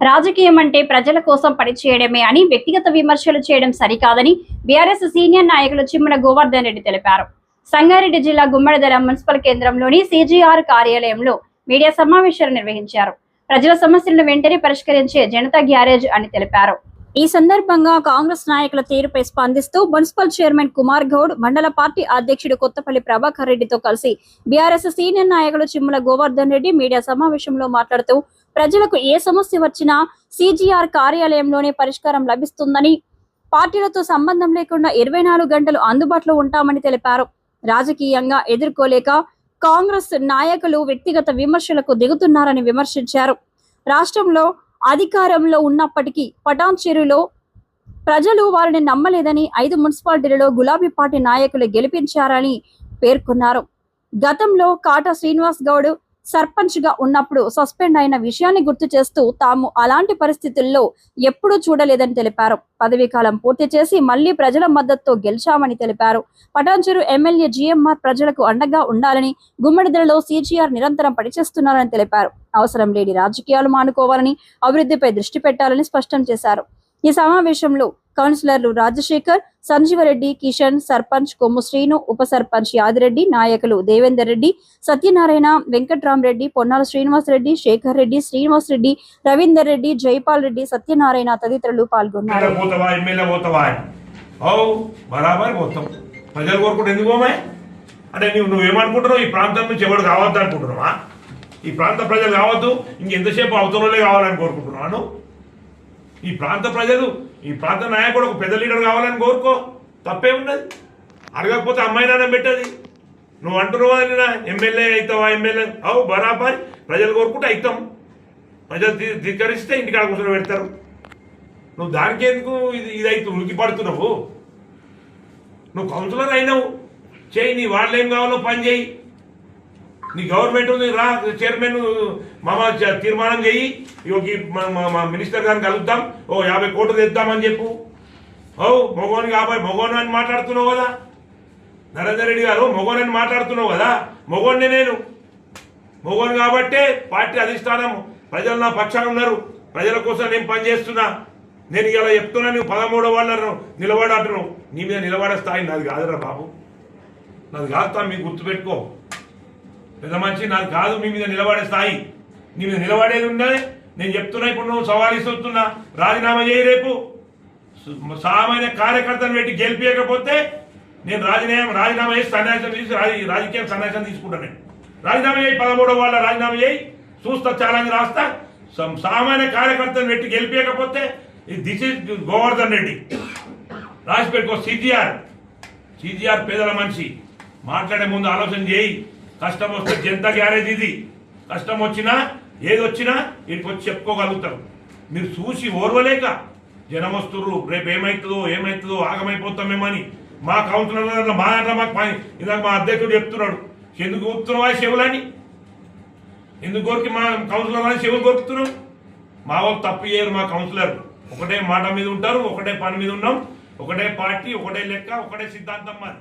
రాజకీయం అంటే ప్రజల కోసం పనిచేయడమే అని వ్యక్తిగత విమర్శలు చేయడం సరికాదని బీఆర్ఎస్ సీనియర్ నాయకులు చిమ్మల గోవర్ధన్ రెడ్డి తెలిపారు. సంగారెడ్డి జిల్లా గుమ్మడిదల మున్సిపల్ కేంద్రంలోని CGR కార్యాలయంలో మీడియా సమావేశాలు నిర్వహించారు. ప్రజల సమస్యలను వెంటనే పరిష్కరించే జనతా గ్యారేజ్ అని తెలిపారు. ఈ సందర్భంగా కాంగ్రెస్ నాయకుల తీరుపై స్పందిస్తూ మున్సిపల్ చైర్మన్ కుమార్ గౌడ్, మండల పార్టీ అధ్యక్షుడు కొత్తపల్లి ప్రభాకర్ రెడ్డితో కలిసి బీఆర్ఎస్ సీనియర్ నాయకులు చిమ్మల గోవర్ధన్ రెడ్డి మీడియా సమావేశంలో మాట్లాడుతూ ప్రజలకు ఏ సమస్య వచ్చినా CGR కార్యాలయంలోనే పరిష్కారం లభిస్తుందని, పార్టీలతో సంబంధం లేకుండా 24 గంటలు అందుబాటులో ఉంటామని తెలిపారు. రాజకీయంగా ఎదుర్కోలేక కాంగ్రెస్ నాయకులు వ్యక్తిగత విమర్శలకు దిగుతున్నారని విమర్శించారు. రాష్ట్రంలో అధికారంలో ఉన్నప్పటికీ పటాన్ చెరువులో ప్రజలు వారిని నమ్మలేదని, 5 మున్సిపాలిటీలలో గులాబీ పార్టీ నాయకులు గెలిపించారని పేర్కొన్నారు. గతంలో కాటా శ్రీనివాస్ గౌడ్ సర్పంచ్ గా ఉన్నప్పుడు సస్పెండ్ అయిన విషయాన్ని గుర్తు చేస్తూ తాము అలాంటి పరిస్థితుల్లో ఎప్పుడూ చూడలేదని తెలిపారు. పదవీ కాలం పూర్తి చేసి మళ్లీ ప్రజల మద్దతుతో గెలిచామని తెలిపారు. పటాన్చెరు ఎమ్మెల్యే GMR ప్రజలకు అండగా ఉండాలని, గుమ్మడిదలలో CGR నిరంతరం పనిచేస్తున్నారని తెలిపారు. అవసరం లేని రాజకీయాలు మానుకోవాలని, అభివృద్ధిపై దృష్టి పెట్టాలని స్పష్టం చేశారు. ఈ సమావేశంలో కౌన్సిలర్లు రాజశేఖర్, సంజీవరెడ్డి, కిషన్, సర్పంచ్ కొమ్ము శ్రీను, ఉప సర్పంచ్ యాదిరెడ్డి, నాయకులు దేవేందర్ రెడ్డి, సత్యనారాయణ, వెంకట్రామరెడ్డి, పొన్నాల శ్రీనివాస్ రెడ్డి, శేఖర్ రెడ్డి, శ్రీనివాస్ రెడ్డి, రవీందర్ రెడ్డి, జైపాల్ రెడ్డి, సత్యనారాయణ తదితరులు పాల్గొన్నారు. అంటే నువ్వేమనుకుంటున్నావు? ఈ ప్రాంతం నుంచి ఎవరు కావద్దు అనుకుంటున్నావా? ఈ ప్రాంత ప్రజలు కావద్దు, ఇంకెంతసేపు అవతలే కావాలని కోరుకుంటున్నాను. ఈ ప్రాంత ప్రజలు, ఈ ప్రాంత నాయకుడు ఒక పెద్ద లీడర్ కావాలని కోరుకో, తప్పే ఉన్నది. అడగకపోతే అమ్మాయినానం పెట్టది. నువ్వు అంటున్నావా ఎమ్మెల్యే అవుతావా? ఎమ్మెల్యే అవు బరాబర్ ప్రజలు కోరుకుంటే అవుతాం. ప్రజలు ధిక్కరిస్తే ఇంటికాడ కూర్చొని పెడతారు. నువ్వు దానికి ఎందుకు ఇది అయితే ఉనికి పడుతున్నావు? నువ్వు కౌన్సిలర్ అయినావు, చేయి. నీ వాళ్ళు ఏం కావాలో పని చేయి. నీ గవర్నమెంట్ ఉంది, రా చైర్మన్ మామ తీర్మానం చెయ్యి. మా మినిస్టర్ గారిని కలుద్దాం, 50 కోట్లు తెద్దామని చెప్పు. మొగోని కాబట్టి మొగోని అని మాట్లాడుతున్నావు కదా నరేందర్ రెడ్డి గారు, మొగోని అని మాట్లాడుతున్నావు కదా. మొగోని నేను మొగోని కాబట్టే పార్టీ అధిష్టానం ప్రజలు నా పక్షాన ఉన్నారు. ప్రజల కోసం నేను పనిచేస్తున్నా. నేను ఇలా చెప్తున్నా, నువ్వు 13 వాళ్ళను నిలబడంటున్నావు. నీ మీద నిలబడే స్థాయి నాది కాదురా బాబు, నాది కాదు. మీకు గుర్తుపెట్టుకో, పెద్ద మనిషి నాది కాదు మీ మీద నిలబడే స్థాయి. నీ మీద నిలబడేది ఉన్నది. నేను చెప్తున్నా, ఇప్పుడు నువ్వు సవాలిస్తున్నా, రాజీనామా చేయి. రేపు సామాన్య కార్యకర్తను పెట్టి గెలిపించకపోతే నేను రాజీనామా చేసి సన్యాసం తీసి రాజకీయం సన్యాసం తీసుకుంటాను. నేను రాజీనామా చేయి, 13 వాళ్ళ రాజీనామా చేయి, చూస్తా, ఛాలెంజ్ రాస్తా. సామాన్య కార్యకర్తను పెట్టి గెలిపించకపోతే దిస్ ఇస్ గోవర్ధన్ రెడ్డి. రాసి పెట్టుకో. CGR పేదల మనిషి. మాట్లాడే ముందు ఆలోచన చేయి. కష్టం వస్తే జనతా గ్యారేజ్ ఇది. కష్టం వచ్చినా ఏది వచ్చినా ఇటు వచ్చి చెప్పుకోగలుగుతారు. మీరు చూసి ఓర్వలేక జనం వస్తుర్రు, రేపు ఏమవుతుందో ఆగమైపోతామేమని. మా కౌన్సిలర్ మాకు ఇందాక మా అధ్యక్షుడు చెప్తున్నాడు, ఎందుకు కోరుతున్నావా చెవులని? ఎందుకు కోరికి మా కౌన్సిలర్ అని చెవులు కోరుతున్నావు? మా వాళ్ళు తప్పు చేయరు. మా కౌన్సిలర్ ఒకటే మాట మీద ఉంటారు, ఒకటే పని మీద ఉన్నాం, ఒకటే పార్టీ, ఒకటే లెక్క, ఒకటే సిద్ధాంతం మాది.